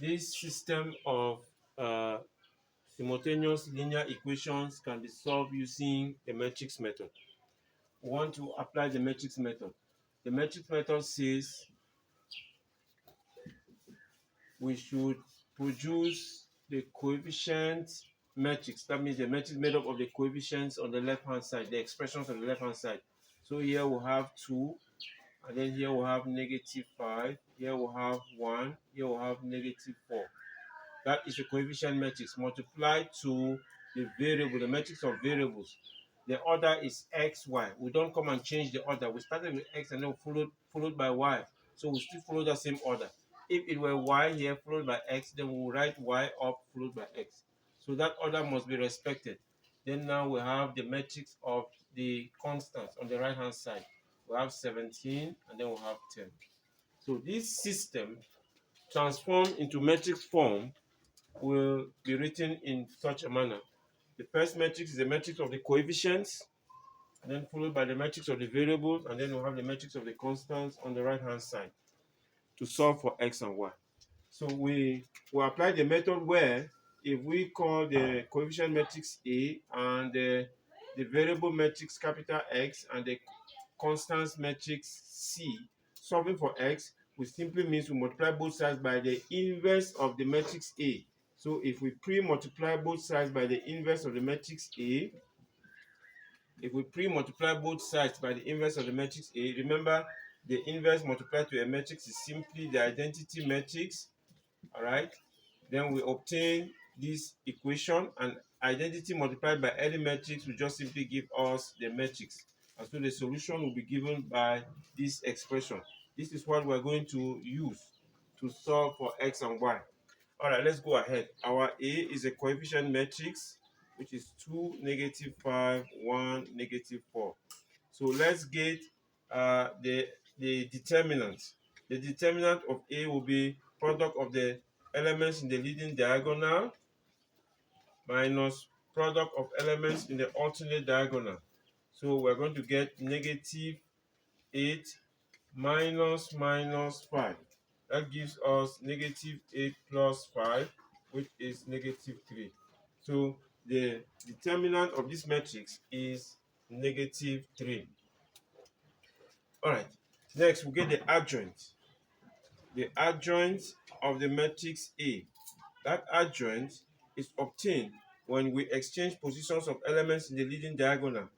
This system of simultaneous linear equations can be solved using the matrix method. We want to apply the matrix method. The matrix method says we should produce the coefficient matrix. That means the matrix made up of the coefficients on the left hand side, the expressions on the left hand side. So here we'll have 2, and then here we'll have -5, here we'll have 1, here we'll have -4. That is the coefficient matrix multiplied to the variable, the matrix of variables. The order is x, y. We don't come and change the order. We started with x and then followed by y. So we still follow the same order. If it were y here followed by x, then we will write y up followed by x. So that order must be respected. Then now we have the matrix of the constants on the right hand side. We have 17 and then we have 10. So this system transformed into matrix form will be written in such a manner. The first matrix is the matrix of the coefficients, and then followed by the matrix of the variables, and then we'll have the matrix of the constants on the right hand side to solve for x and y. So we will apply the method where if we call the coefficient matrix A and the variable matrix capital X and the constants matrix C, solving for x, which simply means we multiply both sides by the inverse of the matrix A. So if we pre-multiply both sides by the inverse of the matrix A, remember the inverse multiplied to a matrix is simply the identity matrix, all right? Then we obtain this equation, and identity multiplied by any matrix will just simply give us the matrix. And so the solution will be given by this expression. This is what we're going to use to solve for x and y. All right, let's go ahead. Our A is a coefficient matrix, which is 2, -5, 1, -4. So let's get the determinant. The determinant of A will be product of the elements in the leading diagonal minus product of elements in the alternate diagonal. So we're going to get -8 minus 5. That gives us -8 plus 5, which is -3. So the determinant of this matrix is -3. All right, next we get the adjoint. The adjoint of the matrix A. That adjoint is obtained when we exchange positions of elements in the leading diagonal.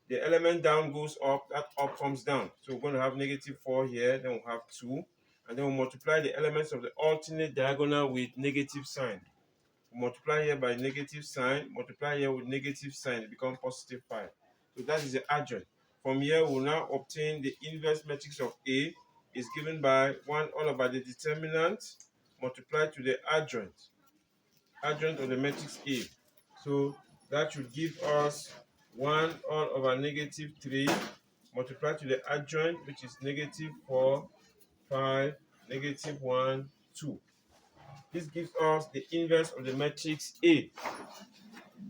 The element down goes up, that up comes down. So we're going to have -4 here, then we'll have 2, and then we'll multiply the elements of the alternate diagonal with negative sign. We multiply here by negative sign, multiply here with negative sign, it becomes +5. So that is the adjoint. From here, we'll now obtain the inverse matrix of A is given by 1 all over the determinant multiplied to the adjoint of the matrix A. So that should give us 1 all over -3 multiplied to the adjoint, which is -4, 5, -1, 2. This gives us the inverse of the matrix A.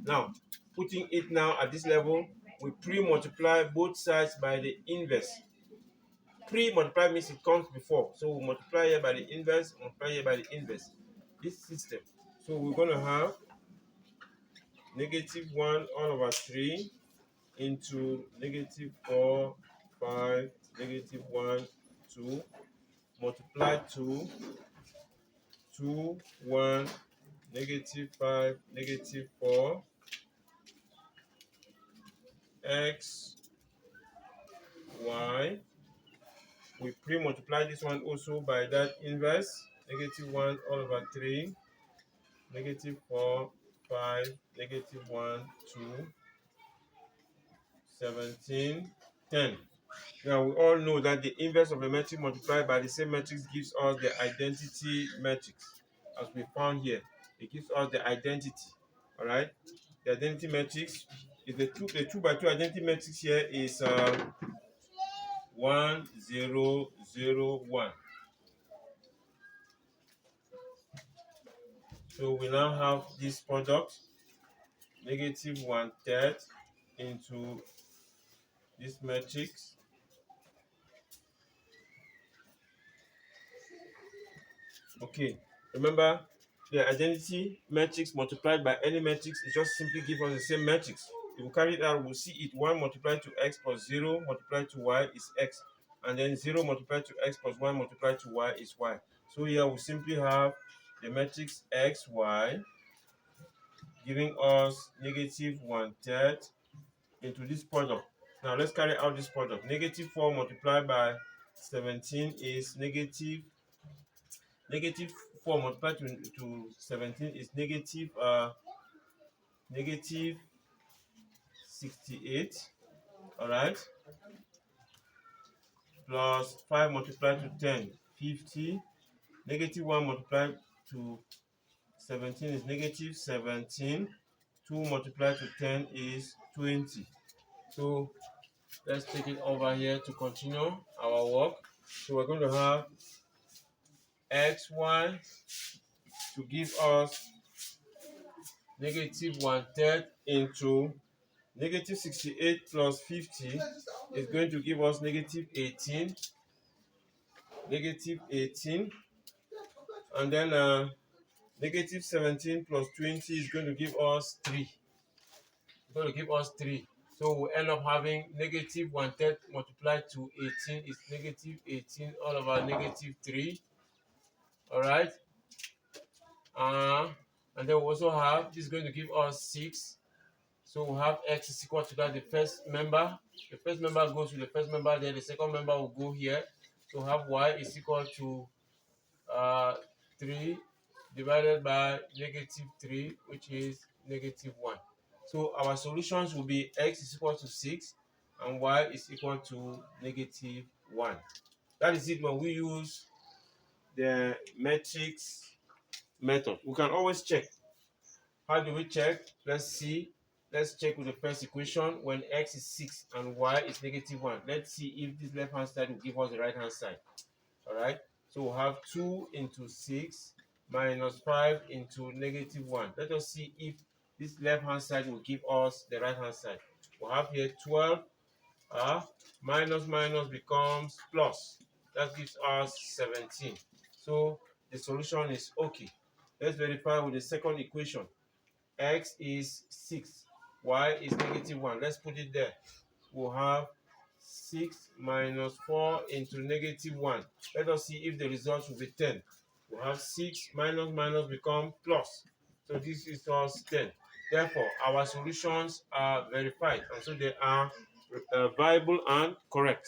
Now, putting it now at this level, we pre-multiply both sides by the inverse. Pre-multiply means it comes before. So we multiply here by the inverse, multiply here by the inverse. This system. So we're going to have -1 all over 3 into -4, 5, -1, 2, multiply to 2, 1, -5, -4, x, y. We pre-multiply this one also by that inverse, -1 all over 3, -4, 5, -1, 2, 17, 10. Now we all know that the inverse of a matrix multiplied by the same matrix gives us the identity matrix, as we found here. It gives us the identity. All right, the identity matrix is the 2 by 2 identity matrix here is 1, 0, 0, 1. So we now have this product, -1/3 into this matrix. Okay, Remember, the identity matrix multiplied by any matrix is just simply give us the same matrix. If we carry it out, we'll see it 1 multiplied to x plus 0 multiplied to y is x. And then 0 multiplied to x plus 1 multiplied to y is y. So here we simply have the matrix x, y, giving us negative 1/3 into this product. Now let's carry out this product. Negative 4 multiplied by 17 is negative 4 multiplied to 17 is negative 68. All right, plus 5 multiplied to 10, 50. Negative 1 multiplied to 17 is negative 17. 2 multiplied to 10 is 20. So let's take it over here to continue our work. So we're going to have xy to give us negative 1/3 into negative 68 plus 50 is going to give us negative 18. And then negative 17 plus 20 is going to give us 3. So we end up having negative 1/3 multiplied to 18 is negative 18 all over negative 3. All right. And then we also have this is going to give us 6. So we have x is equal to that. The first member goes with the first member, then the second member will go here. So we have y is equal to 3 divided by negative 3, which is negative 1. So our solutions will be x is equal to 6 and y is equal to negative 1. That is it when we use the matrix method. We can always check. How do we check? Let's see. Let's check with the first equation when x is 6 and y is negative 1. Let's see if this left hand side will give us the right hand side. All right. So we'll have 2 into 6 minus 5 into negative 1. Let us see if this left hand side will give us the right hand side. We'll have here 12. Minus becomes plus. That gives us 17. So the solution is okay. Let's verify with the second equation. X is 6, y is negative 1. Let's put it there. We'll have 6 minus 4 into negative 1. Let us see if the result will be 10. We'll have 6 minus become plus. So this is us 10. Therefore, our solutions are verified, and so they are viable and correct.